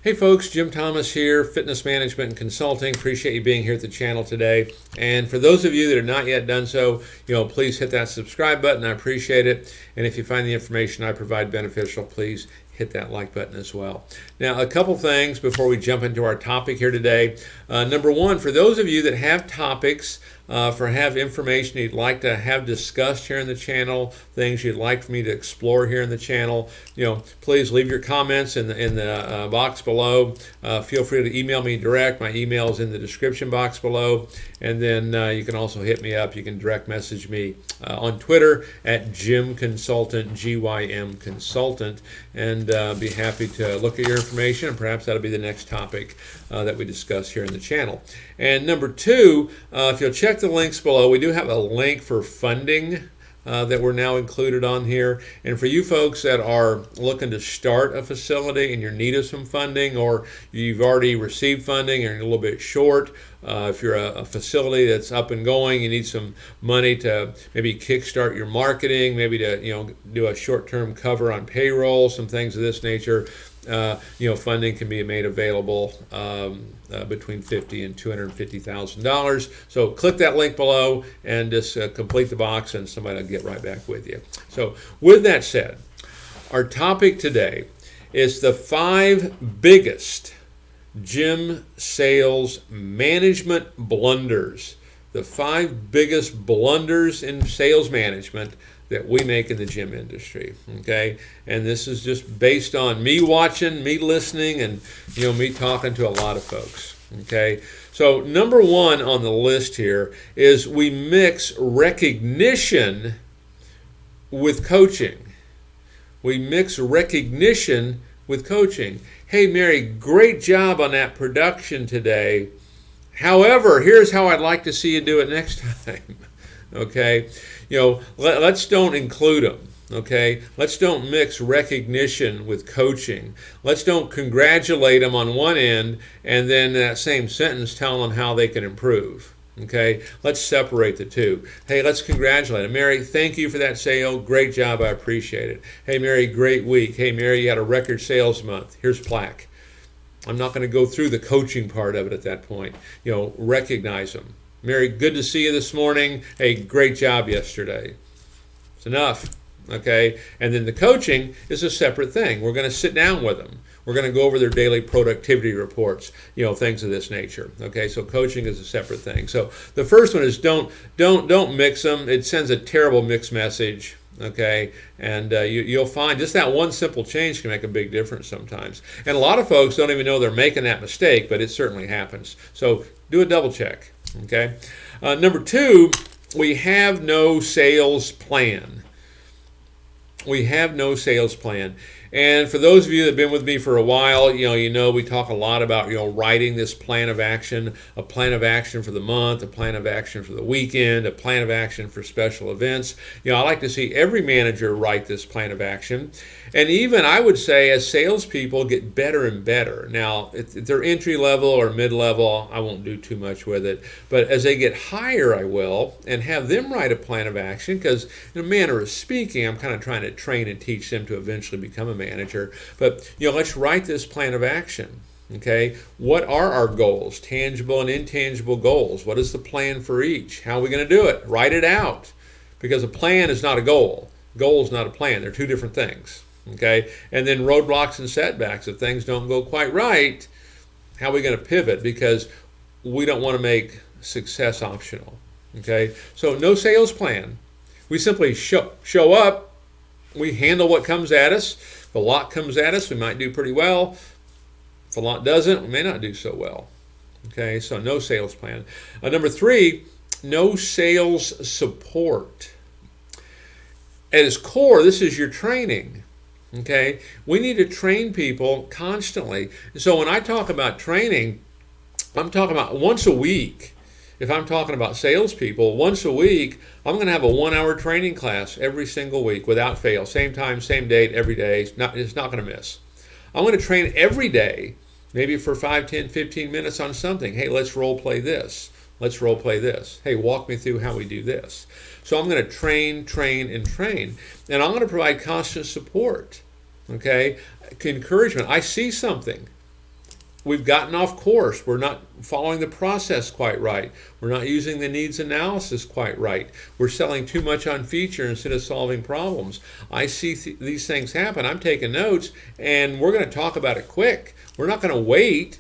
Hey folks, Jim Thomas here, Fitness Management and Consulting. Appreciate you being here at the channel today. And for those of you that have not yet done so, please hit that subscribe button. I appreciate it. And if you find the information I provide beneficial, please hit that like button as well. Now, a couple things before we jump into our topic here today. Number one, for those of you that have topics, have information you'd like to have discussed here in the channel, things you'd like for me to explore here in the channel, please leave your comments in the box below. Feel free to email me direct. My email is in the description box below. And then you can also hit me up. You can direct message me on Twitter at Jim Consultant, GYM Consultant, and be happy to look at your information, and perhaps that'll be the next topic that we discuss here in the channel. And number two, if you'll check the links below, we do have a link for funding that we're now included on here. And for you folks that are looking to start a facility and you're in need of some funding, or you've already received funding and you're a little bit short, if you're a facility that's up and going, you need some money to maybe kickstart your marketing, maybe to do a short-term cover on payroll, some things of this nature. Funding can be made available between $50,000 and $250,000. So click that link below and just complete the box, and somebody will get right back with you. So with that said, our topic today is the 5 biggest gym sales management blunders. The 5 biggest blunders in sales management that we make in the gym industry, okay? And this is just based on me watching, me listening, and me talking to a lot of folks, okay? So number one on the list here is we mix recognition with coaching. We mix recognition with coaching. Hey, Mary, great job on that production today. However, here's how I'd like to see you do it next time, okay? Let's don't include them, okay? Let's don't mix recognition with coaching. Let's don't congratulate them on one end and then in that same sentence tell them how they can improve, okay? Let's separate the two. Hey, let's congratulate them. Mary, thank you for that sale. Great job. I appreciate it. Hey, Mary, great week. Hey, Mary, you had a record sales month. Here's plaque. I'm not going to go through the coaching part of it at that point. Recognize them. Mary, good to see you this morning. Hey, great job yesterday. It's enough, okay? And then the coaching is a separate thing. We're going to sit down with them. We're going to go over their daily productivity reports, things of this nature, okay? So coaching is a separate thing. So the first one is don't mix them. It sends a terrible mixed message, okay? And you'll find just that one simple change can make a big difference sometimes. And a lot of folks don't even know they're making that mistake, but it certainly happens. So do a double check. Okay. Number two, we have no sales plan. We have no sales plan. And for those of you that have been with me for a while, we talk a lot about, writing this plan of action, a plan of action for the month, a plan of action for the weekend, a plan of action for special events. I like to see every manager write this plan of action. And even, I would say, as salespeople get better and better. Now, if they're entry level or mid-level, I won't do too much with it. But as they get higher, I will, and have them write a plan of action, because in a manner of speaking, I'm kind of trying to train and teach them to eventually become a manager. But, let's write this plan of action. Okay, what are our goals, tangible and intangible goals? What is the plan for each? How are we going to do it? Write it out, because a plan is not a goal. Goal is not a plan. They're two different things. Okay, and then roadblocks and setbacks. If things don't go quite right, how are we going to pivot? Because we don't want to make success optional. Okay, so no sales plan. We simply show up. We handle what comes at us. If a lot comes at us, we might do pretty well. If a lot doesn't, we may not do so well. Okay, so no sales plan. Number three, no sales support. At its core, this is your training. Okay, we need to train people constantly. So when I talk about training, I'm talking about once a week. If I'm talking about salespeople, once a week, I'm going to have a 1-hour training class every single week without fail. Same time, same date, every day. It's not going to miss. I'm going to train every day, maybe for 5, 10, 15 minutes on something. Hey, let's role play this. Let's role play this. Hey, walk me through how we do this. So I'm going to train, and train. And I'm going to provide constant support, okay? Encouragement. I see something. we've gotten off course. We're not following the process quite right. We're not using the needs analysis quite right. We're selling too much on feature instead of solving problems. I see these things happen. I'm taking notes, and we're going to talk about it quick. We're not going to wait.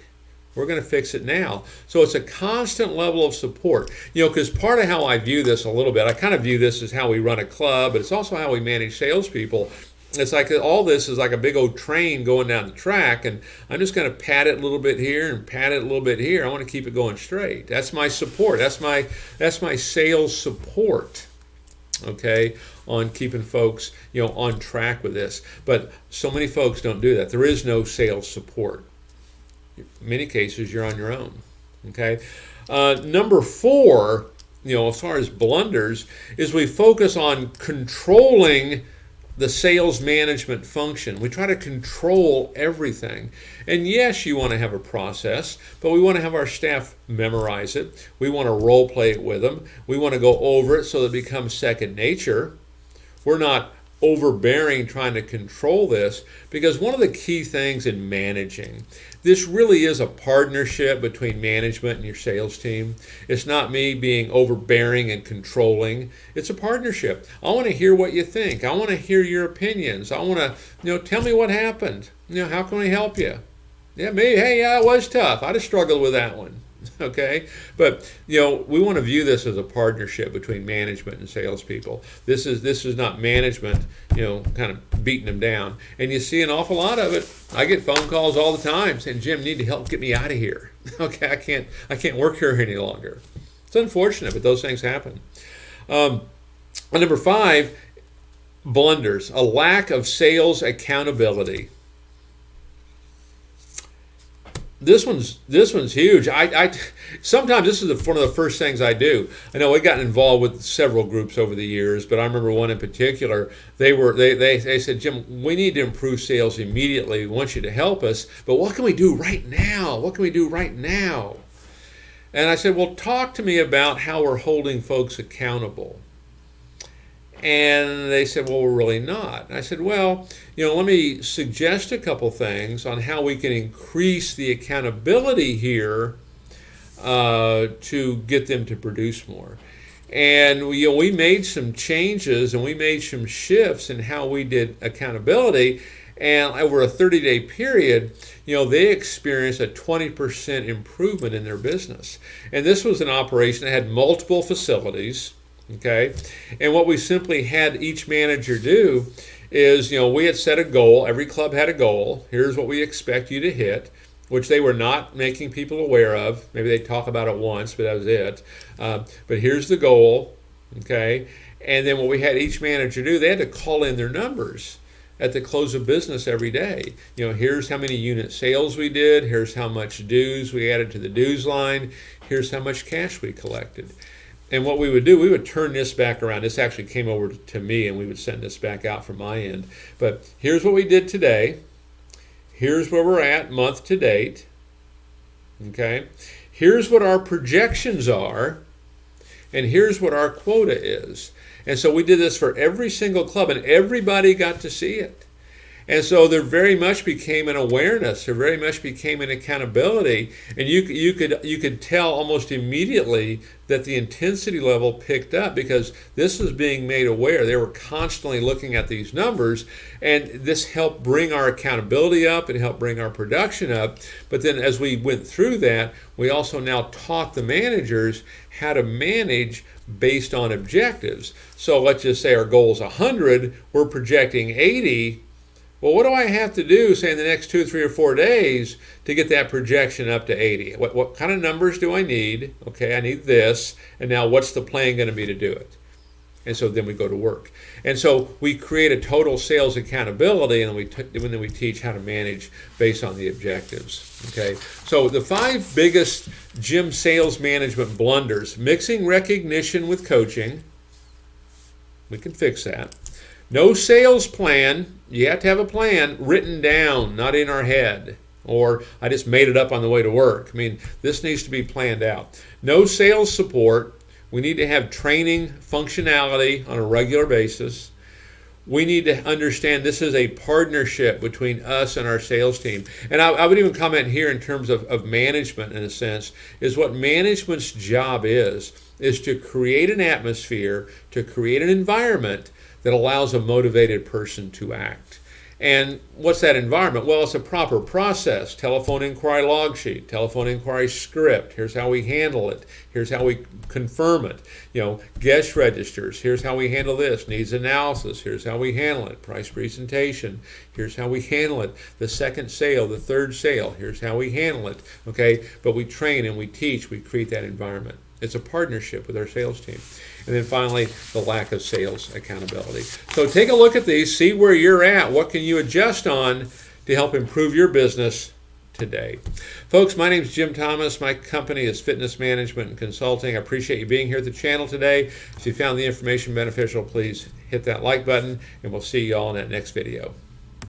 We're going to fix it now. So it's a constant level of support. Because part of how I view this a little bit, I kind of view this as how we run a club, but it's also how we manage salespeople. It's like all this is like a big old train going down the track, and I'm just going to pat it a little bit here and pat it a little bit here. I want to keep it going straight. That's my support. That's my sales support, okay, on keeping folks, on track with this. But so many folks don't do that. There is no sales support. In many cases, you're on your own, okay? Number 4, as far as blunders, is we focus on controlling the sales management function. We try to control everything. And yes, you want to have a process, but we want to have our staff memorize it. We want to role play it with them. We want to go over it so that it becomes second nature. We're not overbearing trying to control this, because one of the key things in managing, this really is a partnership between management and your sales team. It's not me being overbearing and controlling. It's a partnership. I want to hear what you think. I want to hear your opinions. I want to, tell me what happened. How can we help you? Yeah, maybe, hey, yeah, it was tough. I'd have struggled with that one. Okay, but we want to view this as a partnership between management and salespeople. This is not management, kind of beating them down. And you see an awful lot of it. I get phone calls all the time saying, "Jim, you need to help get me out of here. Okay, I can't work here any longer." It's unfortunate, but those things happen. Number 5, blunders: a lack of sales accountability. This one's huge. I sometimes this is one of the first things I do. I know we've gotten involved with several groups over the years, but I remember one in particular. They said, "Jim, we need to improve sales immediately. We want you to help us, but what can we do right now? What can we do right now?" And I said, "Well, talk to me about how we're holding folks accountable." And they said, "Well, we're really not." And I said, "Well, let me suggest a couple things on how we can increase the accountability here to get them to produce more." And we made some changes and we made some shifts in how we did accountability. And over a 30-day period, they experienced a 20% improvement in their business. And this was an operation that had multiple facilities. Okay, and what we simply had each manager do is, we had set a goal. Every club had a goal. Here's what we expect you to hit, which they were not making people aware of. Maybe they talk about it once, but that was it. But here's the goal, okay? And then what we had each manager do, they had to call in their numbers at the close of business every day. Here's how many unit sales we did. Here's how much dues we added to the dues line. Here's how much cash we collected. And what we would do, we would turn this back around. This actually came over to me, and we would send this back out from my end. But here's what we did today. Here's where we're at month to date. Okay? Here's what our projections are. And here's what our quota is. And so we did this for every single club, and everybody got to see it. And so there very much became an awareness. There very much became an accountability, and you could tell almost immediately that the intensity level picked up because this was being made aware. They were constantly looking at these numbers, and this helped bring our accountability up and helped bring our production up. But then as we went through that, we also now taught the managers how to manage based on objectives. So let's just say our goal is 100, we're projecting 80. Well, what do I have to do, say, in the next 2, 3, or 4 days to get that projection up to 80? What kind of numbers do I need? Okay, I need this. And now what's the plan going to be to do it? And so then we go to work. And so we create a total sales accountability, and then we teach how to manage based on the objectives. Okay, so the 5 biggest gym sales management blunders: mixing recognition with coaching. We can fix that. No sales plan. You have to have a plan written down, not in our head. Or I just made it up on the way to work. I mean, this needs to be planned out. No sales support. We need to have training functionality on a regular basis. we need to understand this is a partnership between us and our sales team. And I would even comment here in terms of management, in a sense, is what management's job is to create an atmosphere, to create an environment that allows a motivated person to act. And what's that environment? Well, it's a proper process. Telephone inquiry log sheet, telephone inquiry script. Here's how we handle it. Here's how we confirm it. Guest registers. Here's how we handle this. Needs analysis. Here's how we handle it. Price presentation. Here's how we handle it. The second sale, the third sale. Here's how we handle it. Okay, but we train and we teach. We create that environment. It's a partnership with our sales team. And then finally, the lack of sales accountability. So take a look at these, see where you're at. What can you adjust on to help improve your business today? Folks, my name is Jim Thomas. My company is Fitness Management and Consulting. I appreciate you being here at the channel today. If you found the information beneficial, please hit that like button, and we'll see you all in that next video.